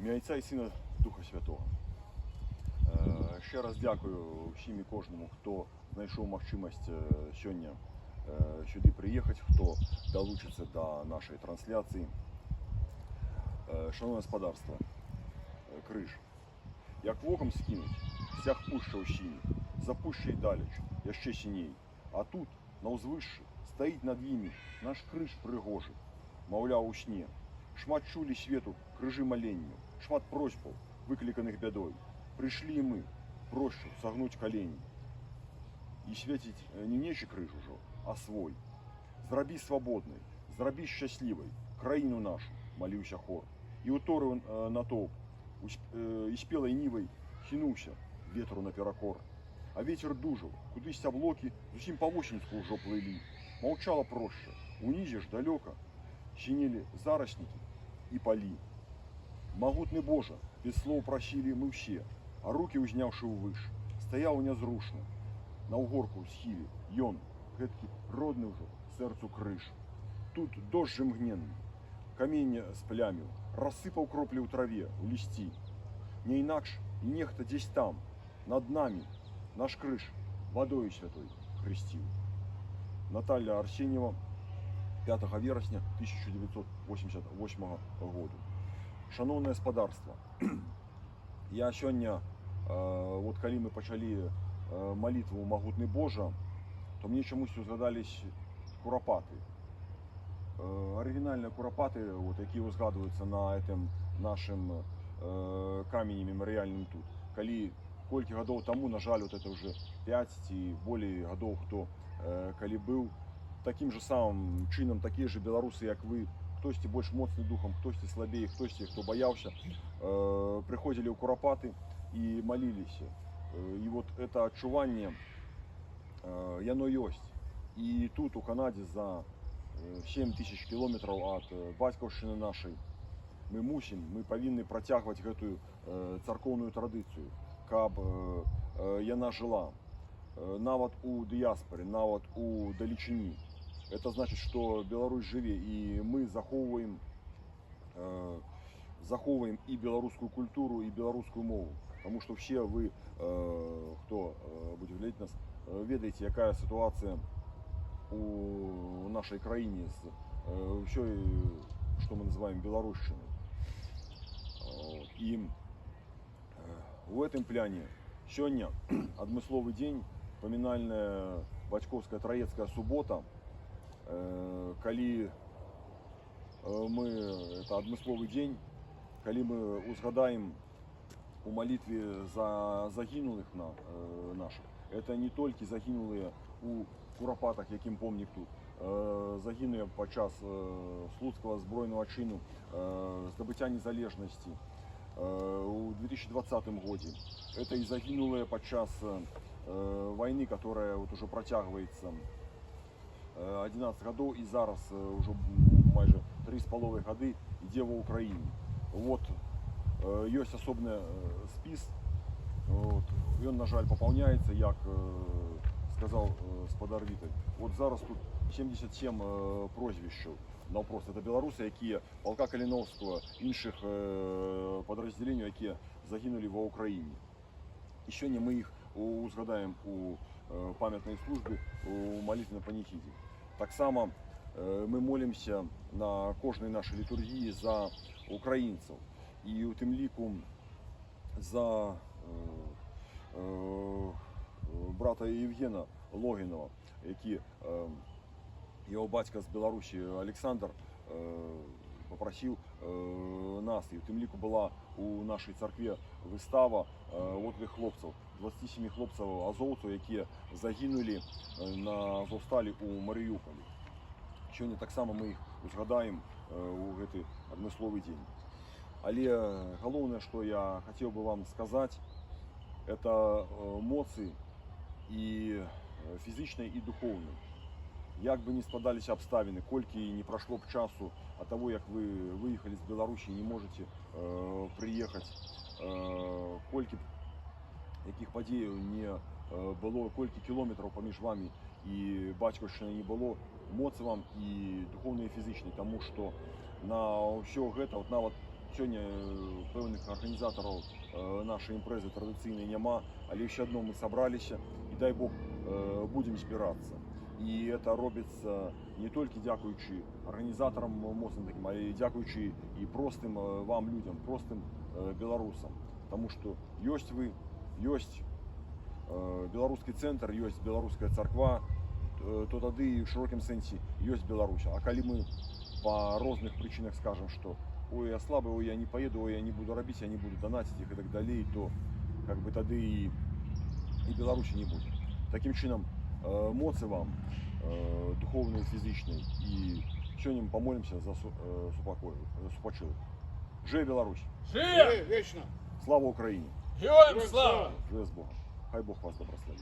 Ім'я Отця і Сина Духа Святого. Ще раз дякую всім і кожному, хто знайшов можливість сьогодні сюди приїхати, хто долучиться до нашої трансляції. Шановне господарство, Криж, як вогом скинуть, всяк пуща у щині, запуща й далеч, яще синій. А тут, на узвищі, стоїть над ними наш Криж пригожий, мовляв у сні. Шмат чули свету крыжи моленью, шмат просьбов, выкликанных бедой. Пришли и мы, прощу, согнуть колени. И светить не нече крыж уже, а свой. Зраби свободной, зраби счастливой, країну нашу, молився хор. И уторив натовп, и спелой нивой хинувся ветру наперекор. А ветер дужив, кудись облоки зусім по-осінську уже плыли. Молчала проще, унизе ж далеко синели заросники и поли. Могутный Боже, без слов просили мы все, а руки узнявши увыш, стоял незрушно, на угорку схиле, ён, гэтки родный уже, сердцу крыш. Тут дождь же мгненный, камень сплямил, рассыпал кропли у траве, у листи. Не инакш и нехто здесь там, над нами, наш крыш, водою святой хрестил. Наталья Арсеньева, 5 вересня 1988 года. Шановне господарство, я сёння, вот коли мы почали молитву «Могутный Боже», то мне чомусь узгадались куропаты. Оригінальні куропати, вот, які узгадуються на этом нашем камені меморіальним тут. Коли колькі годов тому, на жаль, вот это уже 5 и более годов, хто коли был, таким же самым чином, такие же белорусы, як вы, хтось больше моцный духом, хтось слабее, хтось, хто боялся, приходили у куропаты и молились. И вот это отчувание, яно есть. И тут у Канаде за 7000 километров от батьківщини нашей мы повинны протягивать эту церковную традицию, каб яна жила нават у дыяспоре, нават у далечыні. Это значит, что Беларусь живе, и мы заховываем и белорусскую культуру, и белорусскую мову. Потому что все вы, кто будет глядеть нас, ведаете, какая ситуация у нашей краине с все, что мы называем белорусщиной. И в этом плане сегодня адмысловый день, поминальная бацькоўская траецкая субота, калі мы, это адмысловый день, калі мы узгадаем у молитве за загинулых наших. Это не только загинулые у куропатах, яким помнік тут, загинули падчас слуцкого збройного чину, здобыцця незалежности у 2020 году. Это и загинулые падчас войны, которая вот уже протягивается 11 годов и зараз уже майже 3,5 годы ідзе в Украине. Вот есть особный спис, вот, и он, на жаль, пополняется, як сказал спадар Віталь. Вот зараз тут 77 прозвищаў наўпрост. Это белорусы, якія полка Каліновского, іншых подразделений, якія загинули в Украине. И сёння мы их узгадаем у памятной службы, у молитвенной панихиде. Так само мы молимся на кожной нашей литургии за украинцев. И у тым ліку за брата Євгена Логінова, які його батько з Білорусі Олександр попросив нас, і в тим ліку була у нашій церкві вистава от тих хлопців, 27 хлопців азовців, які загинули на Азовсталі у Маріуполі. Сьогодні так само ми їх згадаємо у цей адмысловий день. Але головне, що я хотів би вам сказати, це моцы і фізичної, і духовної. Як би не складалися обставини, кольки не пройшло б часу от того, як ви виїхали з Білорусі і не можете приїхати, кольки яких подій не було, кольки кілометрів поміж вами і батьківщиною не було, моцы вам і духовної, і фізичної, тому що на все це, от навіть сьогодні певних організаторів нашої імпрези традиційної нема, але все одно ми зібралися і дай Бог будемо збиратися. І це робиться не тільки дякуючи організаторам моцним таким, а й дякуючи і простим вам людям, простим білорусам. Тому що є ви, є білоруський центр, є білоруська церква, то тоді в широкому сенсі є Білорусь. А коли ми по різних причинах скажемо, що ой, я слабый, ой, я не поеду, ой, я не буду робить, я не буду донатить их и так далее, то как бы тогда и Беларуси не будет. Таким чином, моцы вам, духовной, физичной, и сегодня мы помолимся за Супачилых. Живе Беларусь! Живе! Вечно! Слава Украине! Героям слава! Живе с Богом! Хай Бог вас добрословит!